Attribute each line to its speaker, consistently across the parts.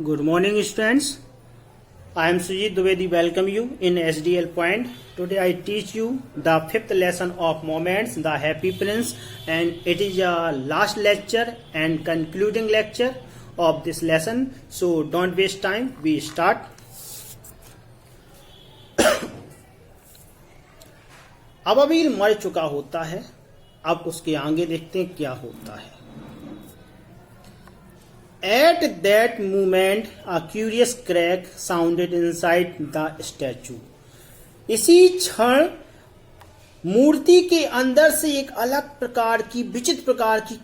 Speaker 1: Good morning, students. I am Sujit Dwivedi. Welcome you in SDL Point. Today I teach you the fifth lesson of Moments, the Happy Prince, and it is a last lecture and concluding lecture of this lesson. So don't waste time. We start. अबाबिल मर चुका होता है. अब उसके आगे देखते हैं क्या होता है. At that moment, a curious crack sounded inside the statue. इसी क्षण मूर्ति के अंदर से एक अलग प्रकार की विचित्र प्रकार की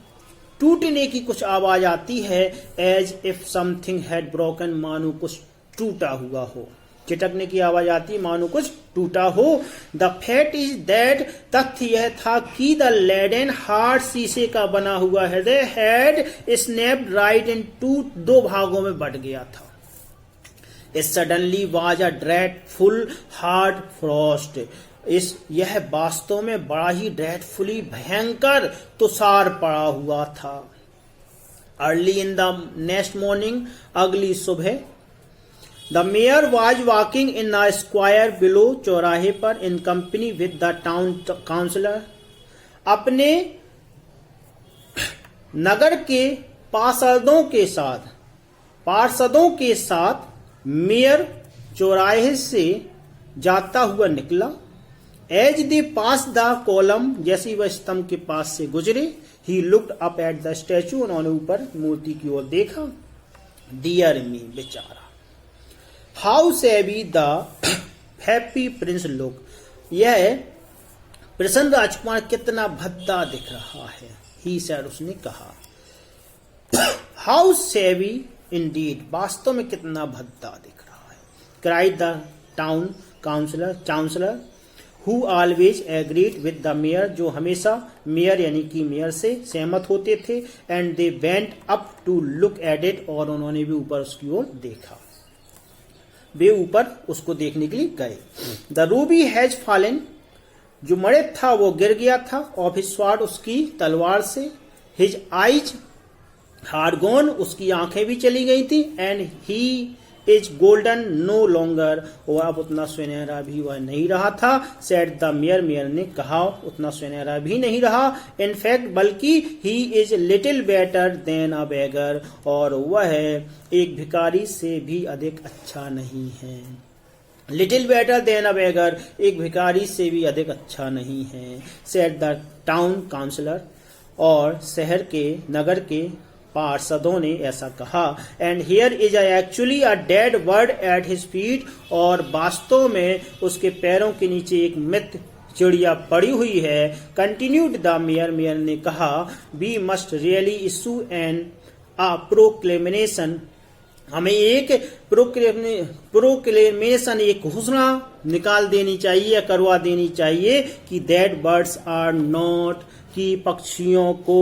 Speaker 1: टूटने की कुछ आवाज आती है. As if something had broken, मानो कुछ टूटा हुआ हो. चिटकने की आवाज आती है मानो कुछ टूटा हो. द फैक्ट इज दैट, तथ्य यह था कि द लेडन हार्ट, शीशे का बना हुआ हृदय, had snapped right in two, दो भागों में बट गया था. It suddenly was a dreadful hard frost. यह वास्तव में बड़ा ही ड्रेडफुली भयंकर तुषार पड़ा हुआ था. Early in the next morning, अगली सुबह, The mayor was walking in a square below, चौराहे पर, in company with the town councillor. अपने नगर के पार्षदों के साथ मेयर चौराहे से जाता हुआ निकला. As they passed the column, जैसे वह स्तंभ के पास से गुजरे, he looked up at the statue, उन्होंने ऊपर मूर्ति की ओर देखा. Dear me, बेचारा. हाउ सेवी द हैप्पी प्रिंस लुक. यह प्रसन्न राजकुमार कितना भद्दा दिख रहा है. ही सैड, उसने कहा. हाउ सेवी इंडीड, वास्तव में कितना भद्दा दिख रहा है. Cried the town councillor who always agreed with the mayor, जो हमेशा मेयर यानी कि मेयर से सहमत होते थे. And they went up to look at it, और उन्होंने भी ऊपर उसकी ओर देखा. वे ऊपर उसको देखने के लिए गए. द रूबी हैज फॉलन, जो मणि था वो गिर गया था. ऑफ हिज स्वॉर्ड, उसकी तलवार से. हिज आईज हार्ड गॉन, उसकी आंखें भी चली गई थी. And he is golden no longer, और अब उतना सुनहरा भी वह नहीं रहा था. सेड द मेयर, मेयर ने कहा, उतना सुनहरा भी नहीं रहा. इनफैक्ट, बल्कि he is little better than a beggar, और वह एक भिखारी से भी अधिक अच्छा नहीं है. लिटिल बेटर देन अ बेगर, एक भिखारी से भी अधिक अच्छा नहीं है. सेड द टाउन काउंसलर, और नगर के पार्षदों ने ऐसा कहा. And here is actually a dead bird at his feet, और वास्तव में उसके पैरों के नीचे एक मृत चिड़िया पड़ी हुई है. कंटिन्यूड द मेयर, मेयर ने कहा. We must really issue an a proclamation, हमें एक प्रोक्लेमेशन, एक घोषणा निकाल देनी चाहिए या करवा देनी चाहिए कि दैट बर्ड्स आर नॉट, कि पक्षियों को,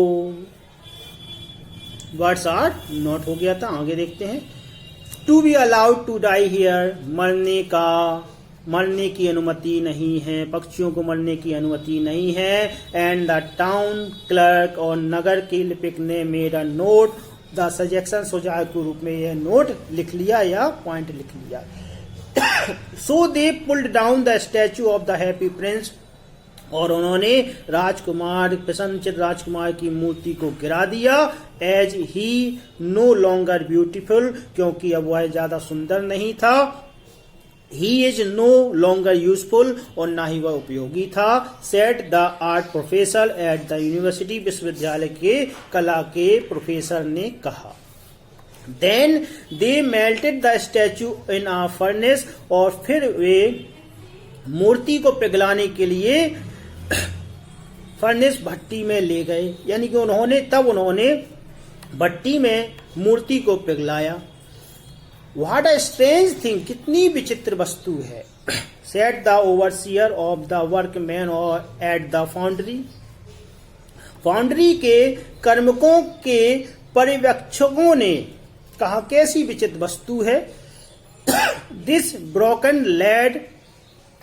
Speaker 1: बर्ड्स आर नॉट हो गया था. आगे देखते हैं. To be allowed to die here, मरने की अनुमति नहीं है, पक्षियों को मरने की अनुमति नहीं है. एंड द टाउन क्लर्क, और नगर के लिपिक ने made a note, the suggestion, सुझाव के रूप में यह नोट लिख लिया या पॉइंट लिख लिया. So they pulled down the statue of the happy prince, और उन्होंने प्रसन्नचित्त राजकुमार की मूर्ति को गिरा दिया. As he no longer beautiful, क्योंकि अब वह ज्यादा सुंदर नहीं था. He is no longer useful, और ना ही वह उपयोगी था. Said the art professor at the university, विश्वविद्यालय के कला के प्रोफेसर ने कहा. Then they melted the statue in a furnace, और फिर वे मूर्ति को पिघलाने के लिए फर्नेस, भट्टी में ले गए. यानी कि उन्होंने भट्टी में मूर्ति को पिघलाया. व्हाट अ स्ट्रेंज थिंग, कितनी विचित्र वस्तु है. Said the overseer of the workman at the foundry के कर्मकों के पर्यवेक्षकों ने कहा, कैसी विचित्र वस्तु है. This broken lead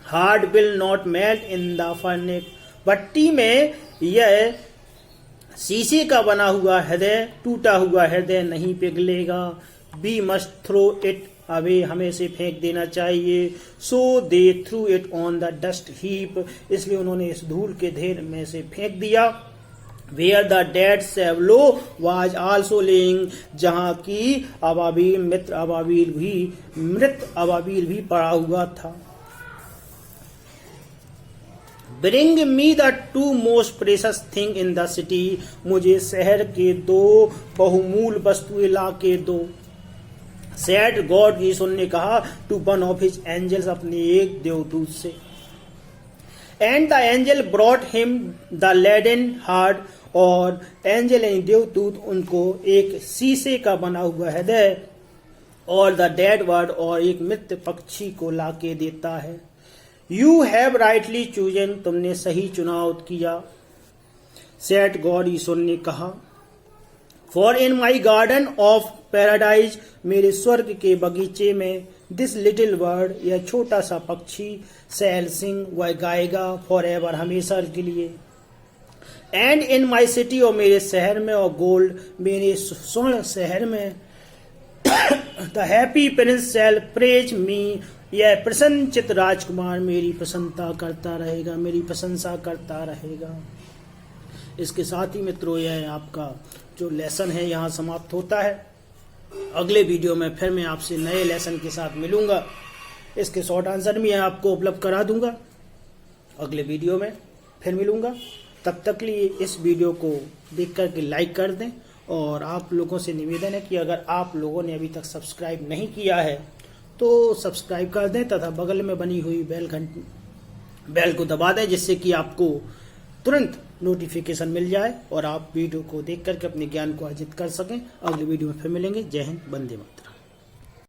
Speaker 1: heart will not melt in the furnace, भट्टी में यह शीशे का बना हुआ हृदय, टूटा हुआ हृदय नहीं पिघलेगा. We must throw it away, हमें इसे फेंक देना चाहिए। So they threw it on the dust heap, इसलिए उन्होंने इस धूल के ढेर में से फेंक दिया। Where the dead swallow was also lying, जहां की अबाबील मृत अबाबील भी पड़ा हुआ था। Bring me the two most precious thing in the city, मुझे शहर के दो बहुमूल वस्तुएं ला के दो। सेड गॉड, यीशु ने कहा, to one of his angels, अपने एक देवदूत से। And the angel brought him the leaden heart, और एंजल यानी देवदूत उनको एक शीशे का बना हुआ हृदय और द डेड वर्ड, और एक मृत पक्षी को लाके देता है। यू हैव राइटली चूजन, तुमने सही चुनाव किया। सेट गॉड, ईश्वर ने कहा, for in my garden of paradise, मेरे स्वर्ग के बगीचे में, दिस लिटिल बर्ड, यह छोटा सा पक्षी, शैल सिंह, वह गाएगा, फॉर एवर, हमेशा के लिए। एंड इन माई सिटी, और मेरे शहर में, और गोल्ड, मेरे स्वर्ण शहर में, the happy prince shall praise me, यह प्रसन्नचित राजकुमार मेरी प्रसन्नता करता रहेगा, मेरी प्रशंसा करता रहेगा। इसके साथ ही मित्रों, यह आपका जो लेसन है यहाँ समाप्त होता है। अगले वीडियो में फिर मैं आपसे नए लेसन के साथ मिलूंगा। इसके शॉर्ट आंसर भी आपको उपलब्ध करा दूंगा। अगले वीडियो में फिर मिलूंगा। तब तक के लिए इस वीडियो को देख करके लाइक कर दें, और आप लोगों से निवेदन है कि अगर आप लोगों ने अभी तक सब्सक्राइब नहीं किया है तो सब्सक्राइब कर दें तथा बगल में बनी हुई बेल को दबा दें, जिससे कि आपको तुरंत नोटिफिकेशन मिल जाए और आप वीडियो को देख करके अपने ज्ञान को अर्जित कर सकें। अगले वीडियो में फिर मिलेंगे। जय हिंद, वंदे मातरम।